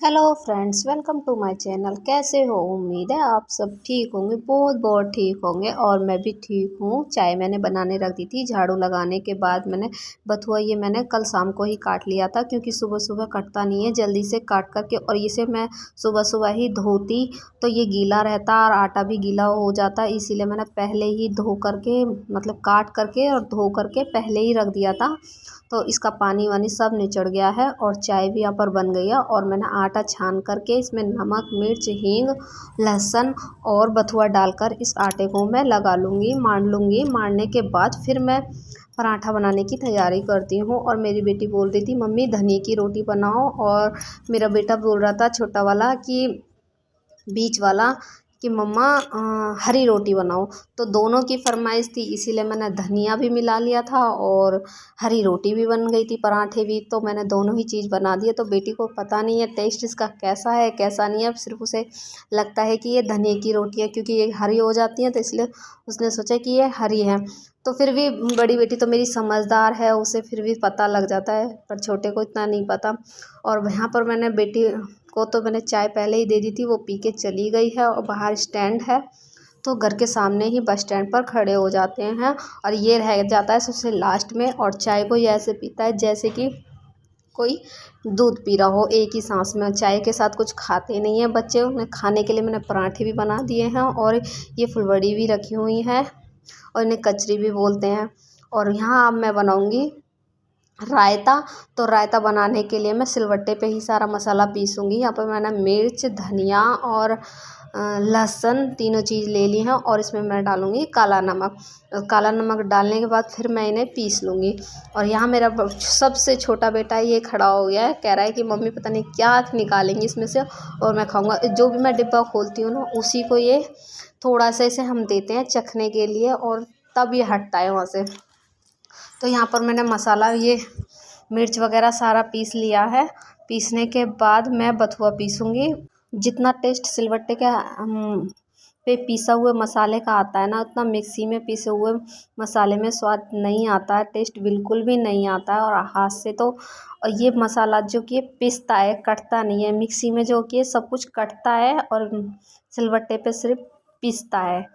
Hello friends, welcome to my channel. कैसे हो? उम्मीद है आप सब ठीक होंगे, बहुत बहुत ठीक होंगे। और मैं भी ठीक हूँ। चाय मैंने बनाने रख दी थी। झाड़ू लगाने के बाद मैंने बथुआ ये मैंने कल शाम को ही काट लिया था, क्योंकि सुबह सुबह कटता नहीं है जल्दी से काट करके। और इसे मैं सुबह सुबह ही धोती तो ये गीला रहता और आटा भी गीला हो जाता, इसीलिए मैंने पहले ही धो करके मतलब काट करके और धो करके पहले ही रख दिया था। तो इसका पानी वानी सब निचड़ गया है और चाय भी यहाँ पर बन गई है। और मैंने आटा छान करके इसमें नमक, मिर्च, हींग, लहसुन और बथुआ डालकर इस आटे को मैं लगा लूँगी, मार लूँगी। मारने के बाद फिर मैं पराठा बनाने की तैयारी करती हूँ। और मेरी बेटी बोल रही थी मम्मी धनिए की रोटी बनाओ, और मेरा बेटा बोल रहा था छोटा वाला कि बीच वाला कि मम्मा हरी रोटी बनाओ। तो दोनों की फरमाइश थी, इसीलिए मैंने धनिया भी मिला लिया था और हरी रोटी भी बन गई थी, पराठे भी। तो मैंने दोनों ही चीज़ बना दिए। तो बेटी को पता नहीं है टेस्ट इसका कैसा है कैसा नहीं है, सिर्फ उसे लगता है कि ये धनिए की रोटी है, क्योंकि ये हरी हो जाती है, तो इसलिए उसने सोचा कि ये हरी है। तो फिर भी बड़ी बेटी तो मेरी समझदार है, उसे फिर भी पता लग जाता है, पर छोटे को इतना नहीं पता। और यहाँ पर मैंने बेटी को तो मैंने चाय पहले ही दे दी थी, वो पी के चली गई है। और बाहर स्टैंड है, तो घर के सामने ही बस स्टैंड पर खड़े हो जाते हैं। और ये रह जाता है सबसे लास्ट में। और चाय को ये ऐसे पीता है जैसे कि कोई दूध पी रहा हो, एक ही सांस में। चाय के साथ कुछ खाते नहीं हैं बच्चे। उन्हें खाने के लिए मैंने पराठे भी बना दिए हैं, और ये फुलवड़ी भी रखी हुई है, और इन्हें कचरी भी बोलते हैं। और यहाँ अब मैं बनाऊँगी रायता। तो रायता बनाने के लिए मैं सिलबट्टे पे ही सारा मसाला पीसूँगी। यहाँ पर मैंने मिर्च, धनिया और लहसुन तीनों चीज़ ले ली हैं, और इसमें मैं डालूँगी काला नमक। काला नमक डालने के बाद फिर मैं इन्हें पीस लूँगी। और यहाँ मेरा सबसे छोटा बेटा ये खड़ा हो गया है, कह रहा है कि मम्मी पता नहीं क्या निकालेंगी इसमें से और मैं खाऊँगा। जो भी मैं डिब्बा खोलती हूँ ना, उसी को ये थोड़ा सा इसे हम देते हैं चखने के लिए, और तब ये हटता है वहाँ से। तो यहाँ पर मैंने मसाला ये मिर्च वगैरह सारा पीस लिया है। पीसने के बाद मैं बथुआ पीसूँगी। जितना टेस्ट सिलबट्टे के पे पीसा हुए मसाले का आता है ना, उतना मिक्सी में पीसे हुए मसाले में स्वाद नहीं आता है, टेस्ट बिल्कुल भी नहीं आता है। और हाथ से तो और ये मसाला जो कि पिसता है, कटता नहीं है। मिक्सी में जो कि सब कुछ कटता है और सिलबट्टे पे सिर्फ पीसता है।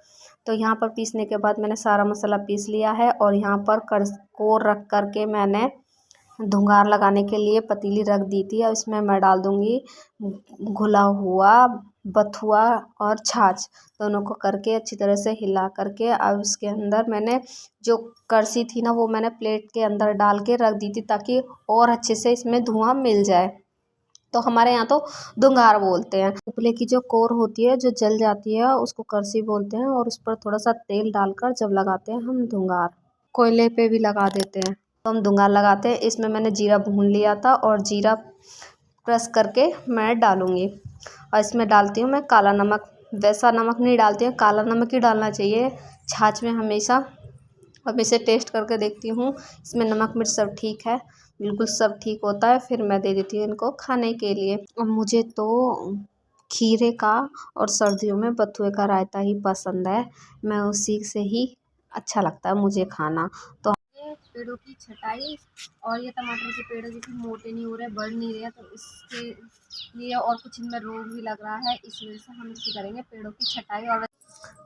तो यहाँ पर पीसने के बाद मैंने सारा मसाला पीस लिया है। और यहाँ पर को रख कर के मैंने धुंगार लगाने के लिए पतीली रख दी थी। और इसमें मैं डाल दूँगी घुला हुआ बथुआ और छाछ, दोनों को करके अच्छी तरह से हिला करके। अब इसके अंदर मैंने जो कड़छी थी ना, वो मैंने प्लेट के अंदर डाल के रख दी थी, ताकि और अच्छे से इसमें धुआं मिल जाए। तो हमारे यहाँ तो धुंगार बोलते हैं। उपले की जो कोर होती है जो जल जाती है, उसको करसी बोलते हैं। और उस पर थोड़ा सा तेल डालकर जब लगाते हैं हम धुंगार, कोयले पे भी लगा देते हैं, तो हम धुंगार लगाते हैं। इसमें मैंने जीरा भून लिया था, और जीरा क्रश करके मैं डालूँगी। और इसमें डालती हूँ मैं काला नमक। वैसा नमक नहीं डालती हूँ, काला नमक ही डालना चाहिए छाछ में हमेशा। अब इसे टेस्ट करके देखती हूँ इसमें नमक मिर्च सब ठीक है, बिल्कुल सब ठीक होता है, फिर मैं दे देती हूँ इनको खाने के लिए। और मुझे तो खीरे का और सर्दियों में बथुए का रायता ही पसंद है। मैं उसी से ही अच्छा लगता है मुझे खाना। तो ये पेड़ों की छटाई, और ये टमाटर के पेड़ जो कि मोटे नहीं हो रहे, बढ़ नहीं रहे, तो इसके लिए और कुछ इनमें रोग भी लग रहा है, इस वजह से हम इसे करेंगे पेड़ों की छटाई। और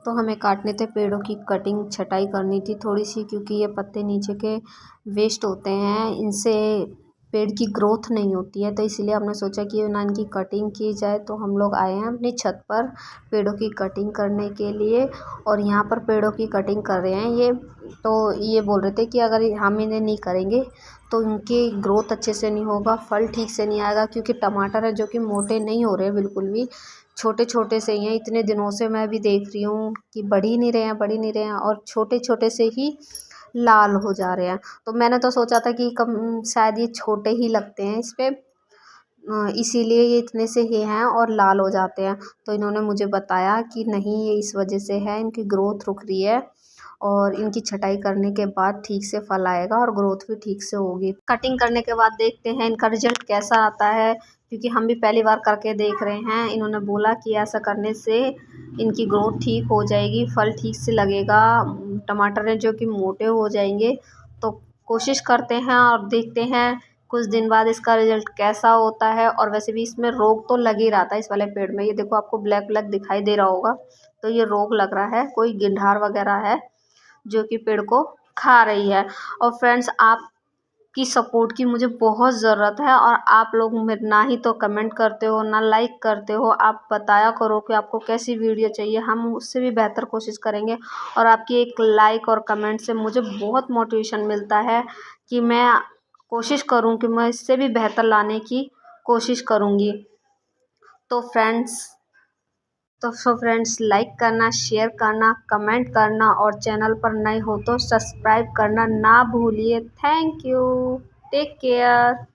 तो हमें काटने थे पेड़ों की कटिंग, छटाई करनी थी थोड़ी सी, क्योंकि ये पत्ते नीचे के वेस्ट होते हैं, इनसे पेड़ की ग्रोथ नहीं होती है। तो इसलिए हमने सोचा कि ना इनकी कटिंग की जाए। तो हम लोग आए हैं अपनी छत पर पेड़ों की कटिंग करने के लिए, और यहाँ पर पेड़ों की कटिंग कर रहे हैं ये। तो ये बोल रहे थे कि अगर हम इन्हें नहीं करेंगे तो इनकी ग्रोथ अच्छे से नहीं होगा, फल ठीक से नहीं आएगा, क्योंकि टमाटर है जो कि मोटे नहीं हो रहे बिल्कुल भी, छोटे छोटे से ही हैं। इतने दिनों से मैं भी देख रही हूँ कि बढ़ ही नहीं रहे हैं, बढ़ ही नहीं रहे हैं, और छोटे छोटे से ही लाल हो जा रहे हैं। तो मैंने तो सोचा था कि कम शायद ये छोटे ही लगते हैं इस पे, इसीलिए ये इतने से ही हैं और लाल हो जाते हैं। तो इन्होंने मुझे बताया कि नहीं, ये इस वजह से है, इनकी ग्रोथ रुक रही है, और इनकी छटाई करने के बाद ठीक से फल आएगा और ग्रोथ भी ठीक से होगी। कटिंग करने के बाद देखते हैं इनका रिजल्ट कैसा आता है, क्योंकि हम भी पहली बार करके देख रहे हैं। इन्होंने बोला कि ऐसा करने से इनकी ग्रोथ ठीक हो जाएगी, फल ठीक से लगेगा, टमाटर हैं जो कि मोटे हो जाएंगे। तो कोशिश करते हैं और देखते हैं कुछ दिन बाद इसका रिजल्ट कैसा होता है। और वैसे भी इसमें रोग तो लग ही रहा था इस वाले पेड़ में, ये देखो आपको ब्लैक ब्लैक दिखाई दे रहा होगा, तो ये रोग लग रहा है, कोई गिंढार वगैरह है जो कि पेड़ को खा रही है। और फ्रेंड्स, आपकी सपोर्ट की मुझे बहुत ज़रूरत है, और आप लोग मेरे ना ही तो कमेंट करते हो ना लाइक करते हो। आप बताया करो कि आपको कैसी वीडियो चाहिए, हम उससे भी बेहतर कोशिश करेंगे। और आपकी एक लाइक और कमेंट से मुझे बहुत मोटिवेशन मिलता है कि मैं कोशिश करूं कि मैं इससे भी बेहतर लाने की कोशिश करूंगी। तो फ्रेंड्स लाइक करना, शेयर करना, कमेंट करना, और चैनल पर नए हो तो सब्सक्राइब करना ना भूलिए। Thank you. Take care.